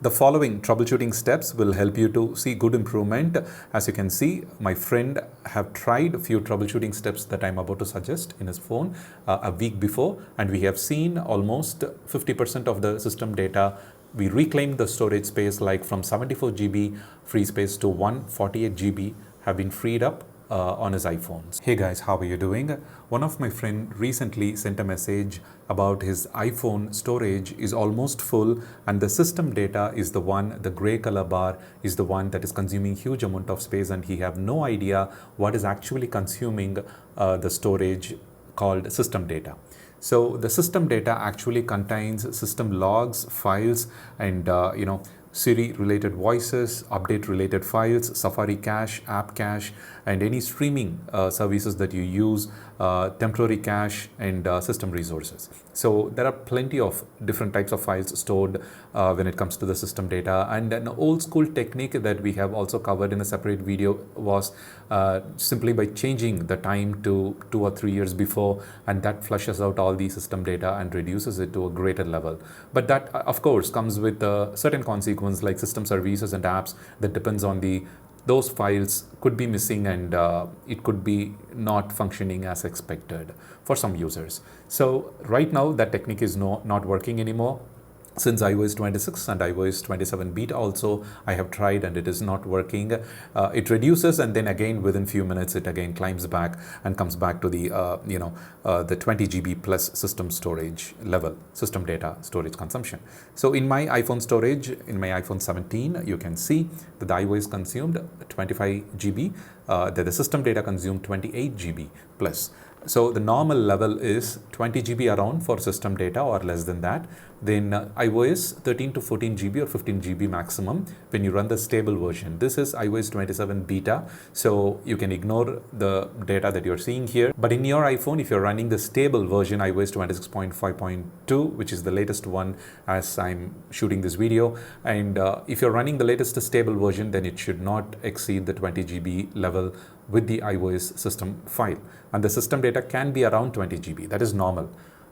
The following troubleshooting steps will help you to see good improvement. As you can see, my friend have tried a few troubleshooting steps that I'm about to suggest in his phone a week before, and we have seen almost 50% of the system data. We reclaimed the storage space, like from 74 GB free space to 148 GB have been freed up on his iPhones. Hey guys, how are you doing? One of my friend recently sent a message about his iPhone storage is almost full, and the system data is the one, the gray color bar is the one that is consuming huge amount of space, and he have no idea what is actually consuming the storage called system data. So the system data actually contains system logs, files, and Siri related voices, update related files, Safari cache, app cache, and any streaming services that you use, temporary cache, and system resources. So there are plenty of different types of files stored when it comes to the system data. And an old school technique that we have also covered in a separate video was simply by changing the time to 2 or 3 years before, and that flushes out all the system data and reduces it to a greater level. But that of course comes with certain consequences, like system services and apps that depends on those files could be missing, and it could be not functioning as expected for some users. So right now that technique is not working anymore. Since iOS 26 and iOS 27 beta also, I have tried and it is not working. It reduces, and then again within few minutes it again climbs back and comes back to the the 20 GB plus system storage level, system data storage consumption. So in my iPhone storage, in my iPhone 17, you can see that the iOS consumed 25 GB, that the system data consumed 28 GB plus. So the normal level is 20 GB around for system data or less than that. Then iOS 13 to 14 GB or 15 GB maximum when you run the stable version. This is iOS 27 beta, so you can ignore the data that you're seeing here. But in your iPhone, if you're running the stable version, iOS 26.5.2, which is the latest one as I'm shooting this video, and if you're running the latest stable version, then it should not exceed the 20 GB level with the iOS system file, and the system data can be around 20 GB. That is normal.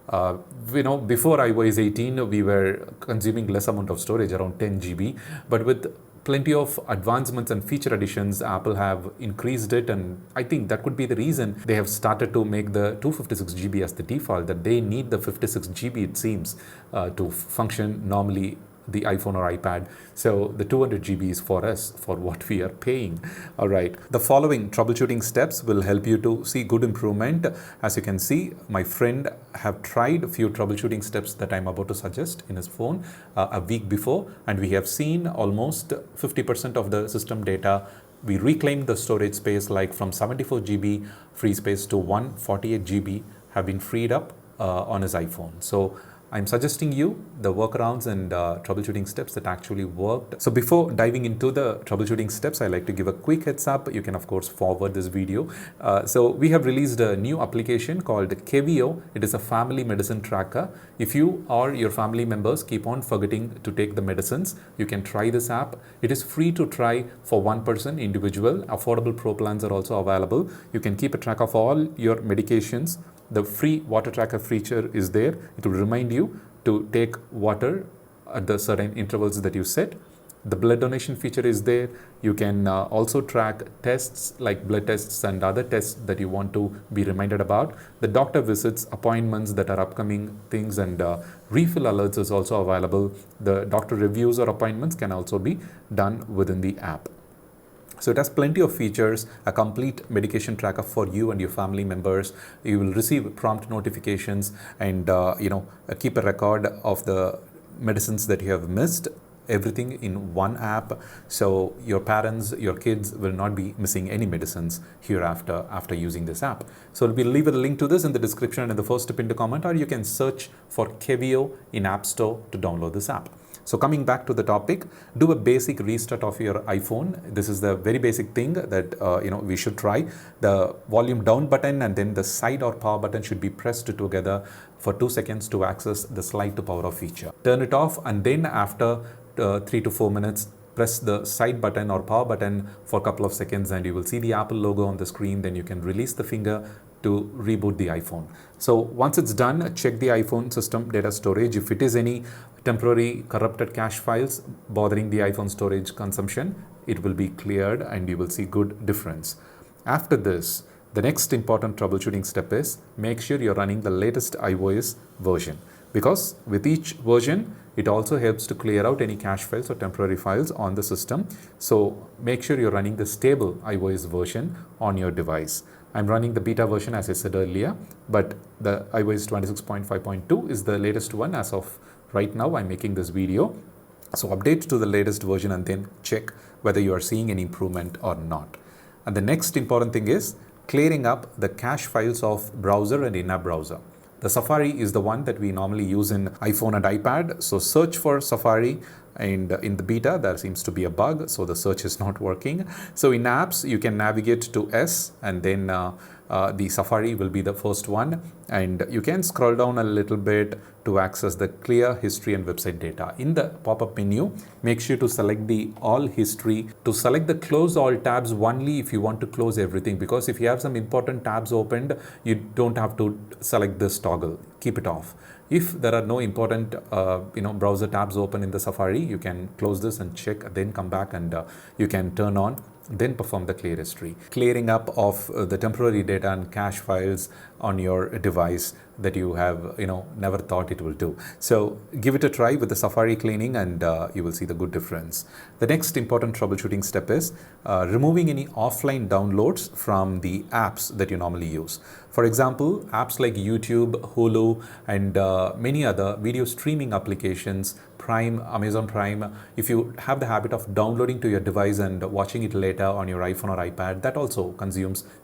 Before iOS 18, we were consuming less amount of storage, around 10 GB, but with plenty of advancements and feature additions, Apple have increased it, and I think that could be the reason they have started to make the 256 GB as the default, that they need the 56 GB, it seems, to function normally the iPhone or iPad. So the 200 GB is for us, for what we are paying. All right. The following troubleshooting steps will help you to see good improvement. As you can see, my friend have tried a few troubleshooting steps that I'm about to suggest in his phone a week before, and we have seen almost 50% of the system data. We reclaimed the storage space, like from 74 GB free space to 148 GB have been freed up on his iPhone. So I'm suggesting you the workarounds and troubleshooting steps that actually worked. So before diving into the troubleshooting steps, I like to give a quick heads up. You can of course forward this video. So we have released a new application called Kevio. It is a family medicine tracker. If you or your family members keep on forgetting to take the medicines, you can try this app. It is free to try for one person individual. Affordable Pro plans are also available. You can keep a track of all your medications. The free water tracker feature is there. It will remind you to take water at the certain intervals that you set. The blood donation feature is there. You can also track tests like blood tests and other tests that you want to be reminded about. The doctor visits, appointments that are upcoming things, and refill alerts is also available. The doctor reviews or appointments can also be done within the app. So it has plenty of features, a complete medication tracker for you and your family members. You will receive prompt notifications and keep a record of the medicines that you have missed. Everything in one app, so your parents, your kids will not be missing any medicines hereafter after using this app. So we'll leave a link to this in the description and in the first pinned comment, or you can search for Kevio in App Store to download this app. So coming back to the topic, do a basic restart of your iPhone. This is the very basic thing that we should try. The volume down button and then the side or power button should be pressed together for 2 seconds to access the slide to power off feature. Turn it off, and then after 3 to 4 minutes, press the side button or power button for a couple of seconds, and you will see the Apple logo on the screen. Then you can release the finger to reboot the iPhone. So once it's done, check the iPhone system data storage. If it is any temporary corrupted cache files bothering the iPhone storage consumption, it will be cleared and you will see good difference. After this, the next important troubleshooting step is make sure you're running the latest iOS version, because with each version, it also helps to clear out any cache files or temporary files on the system. So make sure you're running the stable iOS version on your device. I'm running the beta version as I said earlier, but the iOS 26.5.2 is the latest one as of right now. I'm making this video. So update to the latest version and then check whether you are seeing any improvement or not. And the next important thing is clearing up the cache files of browser and in-app browser. The Safari is the one that we normally use in iPhone and iPad. So search for Safari, and in the beta there seems to be a bug, so the search is not working. So in apps you can navigate to S, and then the Safari will be the first one, and you can scroll down a little bit to access the clear history and website data. In the pop-up menu, make sure to select the all history, to select the close all tabs only if you want to close everything, because if you have some important tabs opened, you don't have to select this toggle. Keep it off. If there are no important browser tabs open in the Safari, you can close this and check, then come back and you can turn on, then perform the clear history. Clearing up of the temporary data and cache files on your device that you have never thought it will do. So give it a try with the Safari cleaning and you will see the good difference. The next important troubleshooting step is removing any offline downloads from the apps that you normally use. For example, apps like YouTube, Hulu, and many other video streaming applications, Prime, Amazon Prime, if you have the habit of downloading to your device and watching it later on your iPhone or iPad, that also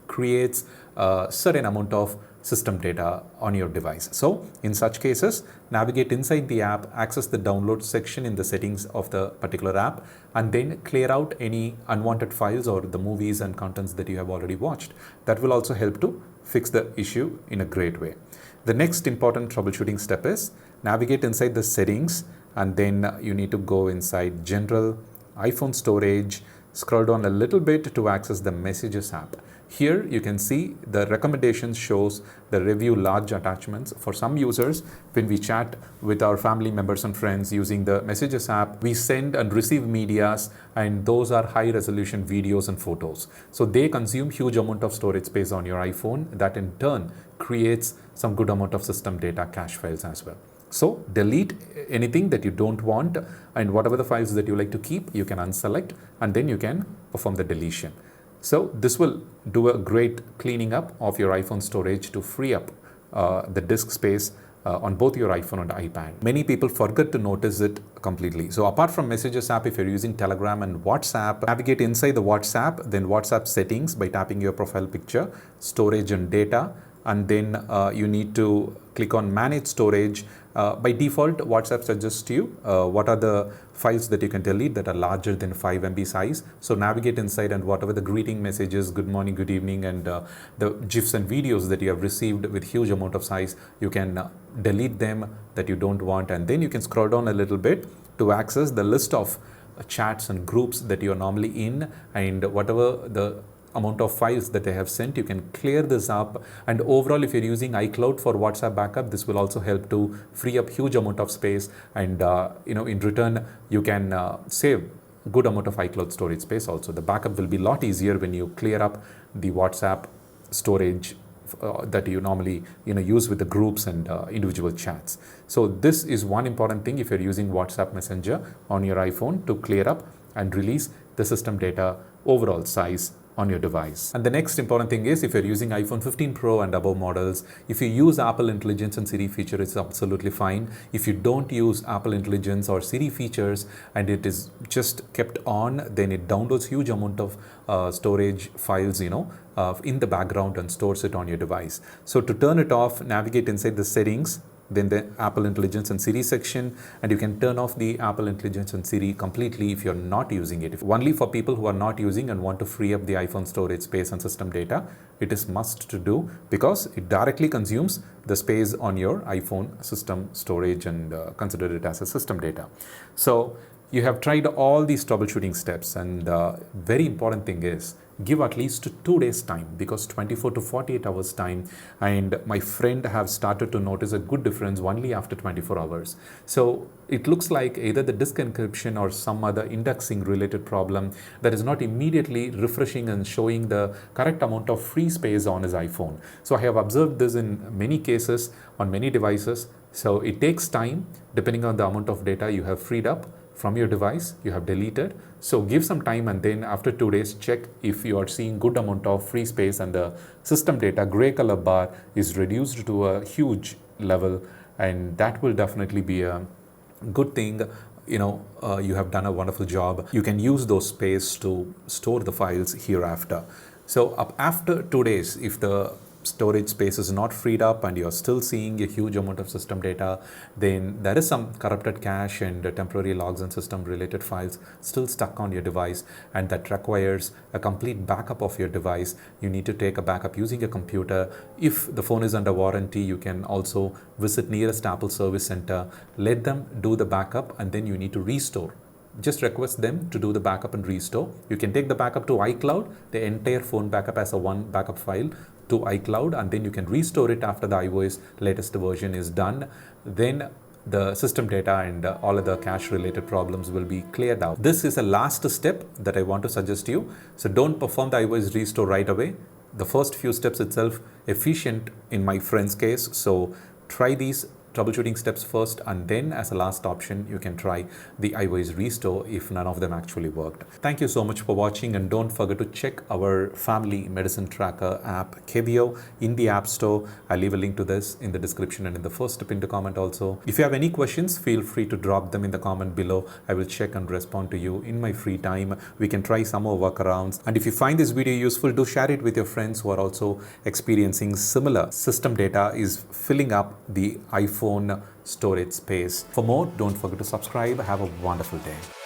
creates a certain amount of system data on your device. So in such cases, navigate inside the app, access the download section in the settings of the particular app, and then clear out any unwanted files or the movies and contents that you have already watched. That will also help to fix the issue in a great way. The next important troubleshooting step is navigate inside the settings, and then you need to go inside General, iPhone Storage, scroll down a little bit to access the Messages app. Here you can see the recommendations shows the review large attachments. For some users, when we chat with our family members and friends using the Messages app, we send and receive medias, and those are high resolution videos and photos. So they consume huge amount of storage space on your iPhone. That in turn creates some good amount of system data cache files as well. So delete anything that you don't want, and whatever the files that you like to keep, you can unselect, and then you can perform the deletion. So this will do a great cleaning up of your iPhone storage to free up the disk space on both your iPhone and iPad. Many people forget to notice it completely. So apart from Messages app, if you're using Telegram and WhatsApp, navigate inside the WhatsApp, then WhatsApp settings by tapping your profile picture, storage and data, and then you need to click on manage storage. By default, WhatsApp suggests you what are the files that you can delete that are larger than 5 MB size. So navigate inside, and whatever the greeting messages, good morning, good evening, and the GIFs and videos that you have received with huge amount of size, you can delete them that you don't want, and then you can scroll down a little bit to access the list of chats and groups that you are normally in, and whatever the amount of files that they have sent, you can clear this up. And overall, if you're using iCloud for WhatsApp backup, this will also help to free up huge amount of space, and in return you can save good amount of iCloud storage space also. The backup will be a lot easier when you clear up the WhatsApp storage that you normally use with the groups and individual chats. So this is one important thing if you're using WhatsApp Messenger on your iPhone, to clear up and release the system data overall size on your device. And the next important thing is, if you're using iPhone 15 Pro and above models, if you use Apple Intelligence and Siri feature, it's absolutely fine. If you don't use Apple Intelligence or Siri features and it is just kept on, then it downloads huge amount of storage files in the background and stores it on your device. So to turn it off, navigate inside the settings, then the Apple Intelligence and Siri section, and you can turn off the Apple Intelligence and Siri completely if you're not using it. Only for people who are not using and want to free up the iPhone storage space and system data, it is must to do, because it directly consumes the space on your iPhone system storage and consider it as a system data. So you have tried all these troubleshooting steps, and very important thing is give at least 2 days time, because 24 to 48 hours time, and my friend have started to notice a good difference only after 24 hours. So it looks like either the disk encryption or some other indexing related problem that is not immediately refreshing and showing the correct amount of free space on his iPhone. So I have observed this in many cases on many devices. So it takes time depending on the amount of data you have freed up from your device, you have deleted. So give some time, and then after 2 days check if you are seeing good amount of free space and the system data gray color bar is reduced to a huge level, and that will definitely be a good thing. You have done a wonderful job. You can use those space to store the files hereafter. So after 2 days, if the storage space is not freed up and you're still seeing a huge amount of system data, then there is some corrupted cache and temporary logs and system related files still stuck on your device, and that requires a complete backup of your device. You need to take a backup using a computer. If the phone is under warranty, you can also visit nearest Apple service center, let them do the backup, and then you need to restore. Just request them to do the backup and restore. You can take the backup to iCloud, the entire phone backup as a one backup file to iCloud, and then you can restore it after the iOS latest version is done. Then the system data and all other cache related problems will be cleared out. This is a last step that I want to suggest you. So don't perform the iOS restore right away. The first few steps itself efficient in my friend's case. So try these troubleshooting steps first, and then as a last option you can try the iOS restore if none of them actually worked. Thank you so much for watching, and don't forget to check our family medicine tracker app KBO in the App Store. I'll leave a link to this in the description and in the first pinned comment also. If you have any questions, feel free to drop them in the comment below. I will check and respond to you in my free time. We can try some more workarounds, and if you find this video useful, do share it with your friends who are also experiencing similar system data is filling up the iPhone storage space. For more, don't forget to subscribe. Have a wonderful day.